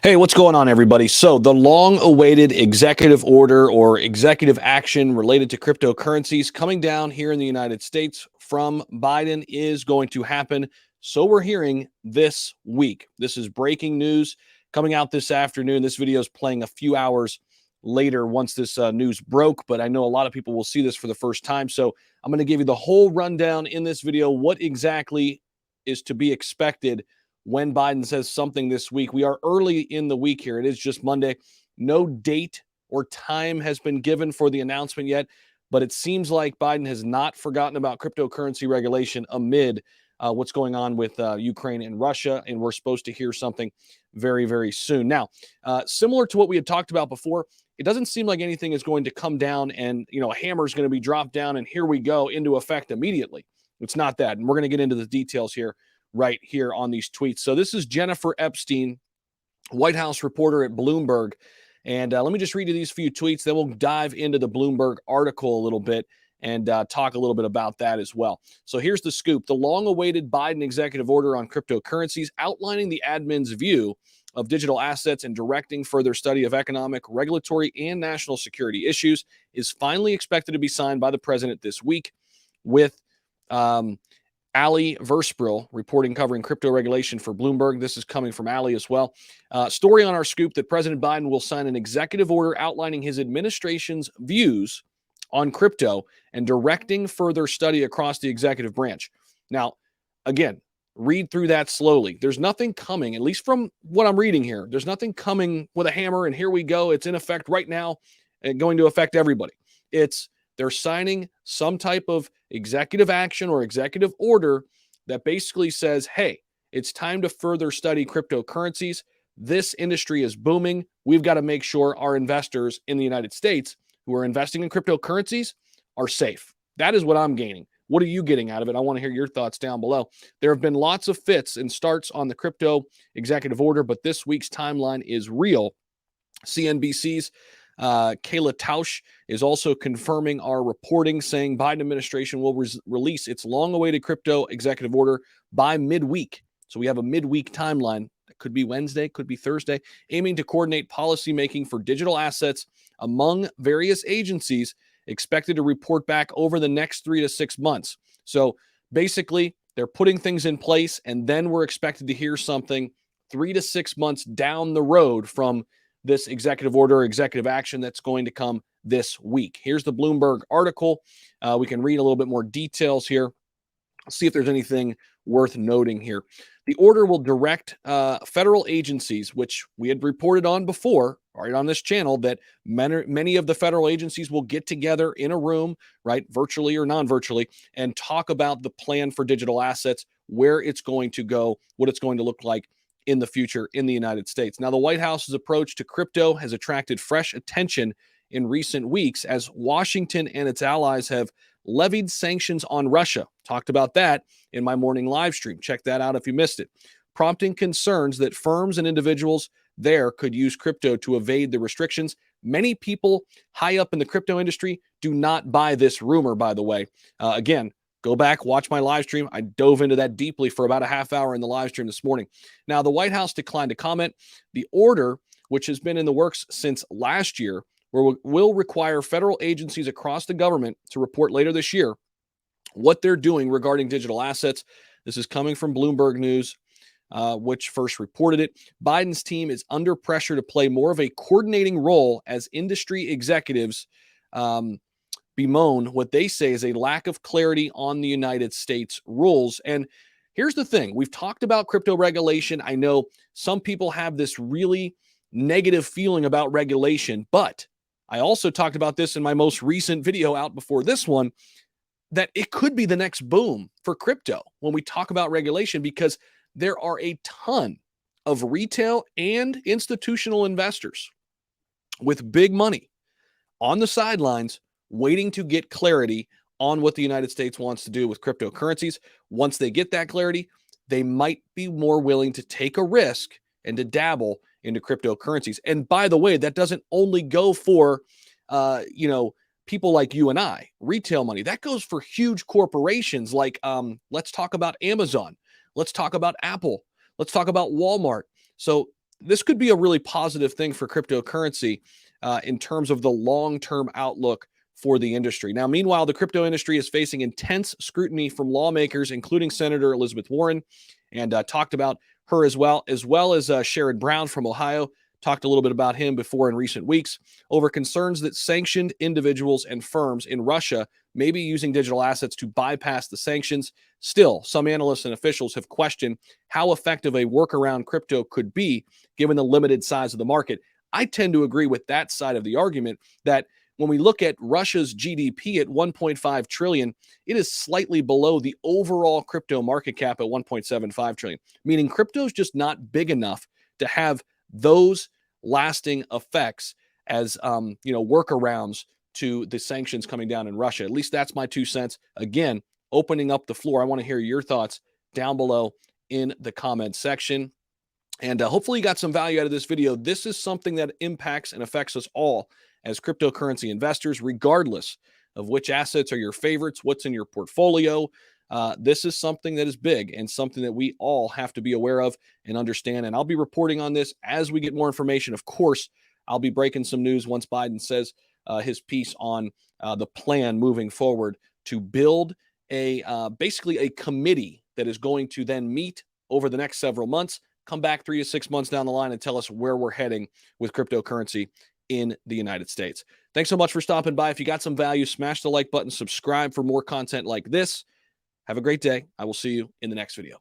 Hey, what's going on, everybody? So, the long awaited executive order or executive action related to cryptocurrencies coming down here in the United States from Biden is going to happen. So, we're hearing this week. This is breaking news coming out this afternoon. This video is playing a few hours later once this news broke, but I know a lot of people will see this for the first time. So, I'm going to give you the whole rundown in this video. What exactly is to be expected when Biden says something this week. We are early in the week here. It is just Monday. No date or time has been given for the announcement yet, but it seems like Biden has not forgotten about cryptocurrency regulation amid what's going on with Ukraine and Russia, and we're supposed to hear something very, very soon. Now, similar to what we had talked about before, it doesn't seem like anything is going to come down and, a hammer is going to be dropped down and here we go into effect immediately. It's not that, and we're going to get into the details here right here on these tweets. So this is Jennifer Epstein, White House reporter at Bloomberg. And let me just read you these few tweets. Then we'll dive into the Bloomberg article a little bit and talk a little bit about that as well. So here's the scoop. The long-awaited Biden executive order on cryptocurrencies outlining the admin's view of digital assets and directing further study of economic, regulatory, and national security issues is finally expected to be signed by the president this week with Ali Verspril reporting covering crypto regulation for Bloomberg. This is coming from Ali as well. Story on our scoop that President Biden will sign an executive order outlining his administration's views on crypto and directing further study across the executive branch. Now, again, read through that slowly. There's nothing coming, at least from what I'm reading here. There's nothing coming with a hammer and here we go. It's in effect right now and going to affect everybody. They're signing some type of executive action or executive order that basically says, hey, it's time to further study cryptocurrencies. This industry is booming. We've got to make sure our investors in the United States who are investing in cryptocurrencies are safe. That is what I'm gaining. What are you getting out of it? I want to hear your thoughts down below. There have been lots of fits and starts on the crypto executive order, but this week's timeline is real. CNBC's Kayla Tausch is also confirming our reporting, saying Biden administration will release its long-awaited crypto executive order by midweek. So we have a midweek timeline. It could be Wednesday, could be Thursday, aiming to coordinate policymaking for digital assets among various agencies, expected to report back over the next 3 to 6 months. So basically, they're putting things in place, and then we're expected to hear something 3 to 6 months down the road from this executive order, executive action that's going to come this week. Here's the Bloomberg article. We can read a little bit more details here. See if there's anything worth noting here. The order will direct federal agencies, which we had reported on before, right on this channel, that many of the federal agencies will get together in a room, right, virtually or non-virtually, and talk about the plan for digital assets, where it's going to go, what it's going to look like in the future in the United States. Now, the White House's approach to crypto has attracted fresh attention in recent weeks as Washington and its allies have levied sanctions on Russia. Talked about that in my morning live stream. Check that out if you missed it. Prompting concerns that firms and individuals there could use crypto to evade the restrictions. Many people high up in the crypto industry do not buy this rumor, by the way. Again, go back, watch my live stream. I dove into that deeply for about a half hour in the live stream this morning. Now, the White House declined to comment. The order, which has been in the works since last year, will require federal agencies across the government to report later this year what they're doing regarding digital assets. This is coming from Bloomberg News, which first reported it. Biden's team is under pressure to play more of a coordinating role as industry executives bemoan what they say is a lack of clarity on the United States rules. And here's the thing. We've talked about crypto regulation. I know some people have this really negative feeling about regulation, but I also talked about this in my most recent video out before this one, that it could be the next boom for crypto when we talk about regulation, because there are a ton of retail and institutional investors with big money on the sidelines waiting to get clarity on what the United States wants to do with cryptocurrencies. Once they get that clarity, they might be more willing to take a risk and to dabble into cryptocurrencies. And by the way, that doesn't only go for, people like you and I, retail money. That goes for huge corporations like, let's talk about Amazon. Let's talk about Apple. Let's talk about Walmart. So this could be a really positive thing for cryptocurrency in terms of the long-term outlook for the industry. Now, meanwhile, the crypto industry is facing intense scrutiny from lawmakers, including Senator Elizabeth Warren, and talked about her as well as Sherrod Brown from Ohio. Talked a little bit about him before in recent weeks over concerns that sanctioned individuals and firms in Russia may be using digital assets to bypass the sanctions. Still, some analysts and officials have questioned how effective a workaround crypto could be given the limited size of the market. I tend to agree with that side of the argument that when we look at Russia's GDP at 1.5 trillion, it is slightly below the overall crypto market cap at 1.75 trillion, meaning crypto is just not big enough to have those lasting effects as workarounds to the sanctions coming down in Russia. At least that's my 2 cents. Again, opening up the floor. I want to hear your thoughts down below in the comments section. And hopefully you got some value out of this video. This is something that impacts and affects us all as cryptocurrency investors, regardless of which assets are your favorites, what's in your portfolio. This is something that is big and something that we all have to be aware of and understand. And I'll be reporting on this as we get more information. Of course, I'll be breaking some news once Biden says his piece on the plan moving forward to build basically a committee that is going to then meet over the next several months, come back 3 to 6 months down the line and tell us where we're heading with cryptocurrency in the United States. Thanks so much for stopping by. If you got some value, smash the like button, subscribe for more content like this. Have a great day. I will see you in the next video.